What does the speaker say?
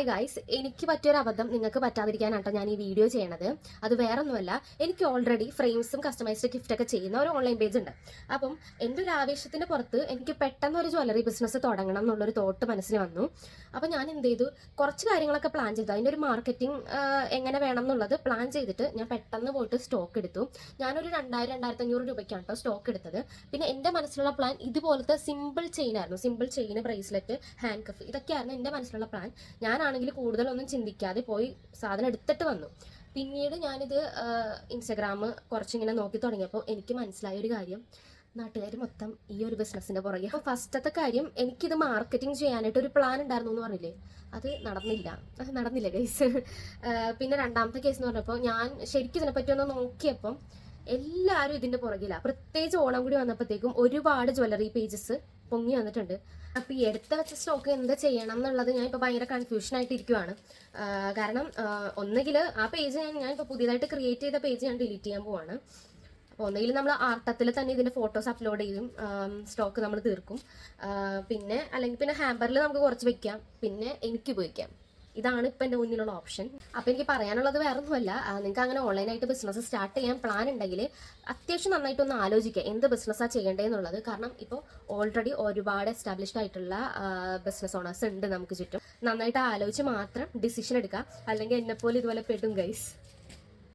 Hi guys, എനിക്ക് പറ്റിയൊരു അബദ്ധം നിങ്ങൾക്ക് പറ്റാതിരിക്കാനാട്ടോ ഞാൻ ഈ വീഡിയോ ചെയ്യണത്. അത് വേറൊന്നുമല്ല, എനിക്ക് ഓൾറെഡി ഫ്രെയിംസും കസ്റ്റമൈസ്ഡ് ഗിഫ്റ്റ് ഒക്കെ ചെയ്യുന്ന ഒരു ഓൺലൈൻ പേജ് ഉണ്ട്. അപ്പം എൻ്റെ ഒരു ആവേശത്തിന്റെ പുറത്ത് എനിക്ക് പെട്ടെന്ന് ഒരു ജ്വല്ലറി ബിസിനസ് തുടങ്ങണം എന്നുള്ളൊരു തോട്ട് മനസ്സിൽ വന്നു. അപ്പം ഞാൻ എന്ത് ചെയ്തു, കുറച്ച് കാര്യങ്ങളൊക്കെ പ്ലാൻ ചെയ്തു. അതിൻ്റെ ഒരു മാർക്കറ്റിംഗ് എങ്ങനെ വേണം എന്നുള്ളത് പ്ലാൻ ചെയ്തിട്ട് ഞാൻ പെട്ടെന്ന് പോയിട്ട് സ്റ്റോക്ക് എടുത്തു. ഞാനൊരു 2000-2500 രൂപയ്ക്കാണ് കേട്ടോ സ്റ്റോക്ക് എടുത്തത്. പിന്നെ എൻ്റെ മനസ്സിലുള്ള പ്ലാൻ ഇതുപോലത്തെ സിമ്പിൾ ചെയിൻ ആയിരുന്നു. Simple chain, bracelet, hand cuff, ഇതൊക്കെയായിരുന്നു എൻ്റെ മനസ്സിലുള്ള പ്ലാൻ. ഞാനാണെങ്കിൽ കൂടുതലൊന്നും ചിന്തിക്കാതെ പോയി സാധനം എടുത്തിട്ട് വന്നു. പിന്നീട് ഞാനിത് ഇൻസ്റ്റഗ്രാം കുറച്ചിങ്ങനെ നോക്കി തുടങ്ങിയപ്പോൾ എനിക്ക് മനസ്സിലായ ഒരു കാര്യം, നാട്ടുകാർ മൊത്തം ഈ ഒരു ബിസിനസ്സിന്റെ പുറകെ. അപ്പോൾ ഫസ്റ്റത്തെ കാര്യം, എനിക്കിത് മാർക്കറ്റിംഗ് ചെയ്യാനായിട്ട് ഒരു പ്ലാൻ ഉണ്ടായിരുന്നു എന്ന് പറഞ്ഞില്ലേ, അത് നടന്നില്ല ഗൈസ്. പിന്നെ രണ്ടാമത്തെ കേസ് എന്ന് പറഞ്ഞപ്പോൾ ഞാൻ ശരിക്കും ഇതിനെപ്പറ്റി ഒന്ന് നോക്കിയപ്പം എല്ലാവരും ഇതിന്റെ പുറകിലാണ്. പ്രത്യേകിച്ച് ഓണം കൂടി വന്നപ്പോഴത്തേക്കും ഒരുപാട് ജ്വല്ലറി പേജസ് പൊങ്ങി വന്നിട്ടുണ്ട്. അപ്പോൾ ഈ എടുത്ത് വെച്ച സ്റ്റോക്ക് എന്ത് ചെയ്യണം എന്നുള്ളത് ഞാൻ ഇപ്പോൾ ഭയങ്കര കൺഫ്യൂഷൻ ആയിട്ട് ഇരിക്കുവാണ്. കാരണം ഒന്നുകിൽ ആ പേജ് ഞാൻ ഇപ്പോൾ പുതിയതായിട്ട് ക്രിയേറ്റ് ചെയ്ത പേജ് ഞാൻ ഡിലീറ്റ് ചെയ്യാൻ പോവാണ്. അപ്പോൾ ഒന്നുകിൽ നമ്മൾ ആർട്ടത്തിൽ തന്നെ ഇതിൻ്റെ ഫോട്ടോസ് അപ്ലോഡ് ചെയ്യും, സ്റ്റോക്ക് നമ്മൾ തീർക്കും. അല്ലെങ്കിൽ പിന്നെ ഹാമ്പറിൽ നമുക്ക് കുറച്ച് വെക്കാം, പിന്നെ എനിക്ക് ഉപയോഗിക്കാം. ഇതാണ് ഇപ്പം എൻ്റെ മുന്നിലുള്ള ഓപ്ഷൻ. അപ്പോൾ എനിക്ക് പറയാനുള്ളത് വേറെ ഒന്നുമല്ല, നിങ്ങൾക്ക് അങ്ങനെ ഓൺലൈനായിട്ട് ബിസിനസ് സ്റ്റാർട്ട് ചെയ്യാൻ പ്ലാൻ ഉണ്ടെങ്കിൽ അത്യാവശ്യം നന്നായിട്ടൊന്ന് ആലോചിക്കുക എന്ത് ബിസിനസ്സാണ് ചെയ്യേണ്ടതെന്നുള്ളത്. കാരണം ഇപ്പോൾ ഓൾറെഡി ഒരുപാട് എസ്റ്റാബ്ലിഷ്ഡ് ആയിട്ടുള്ള ബിസിനസ് ഓണേഴ്സ് ഉണ്ട് നമുക്ക് ചുറ്റും. നന്നായിട്ട് ആലോചിച്ച് മാത്രം ഡിസിഷൻ എടുക്കുക, അല്ലെങ്കിൽ എന്നെപ്പോലെ ഇതുപോലെ പെടും ഗൈസ്.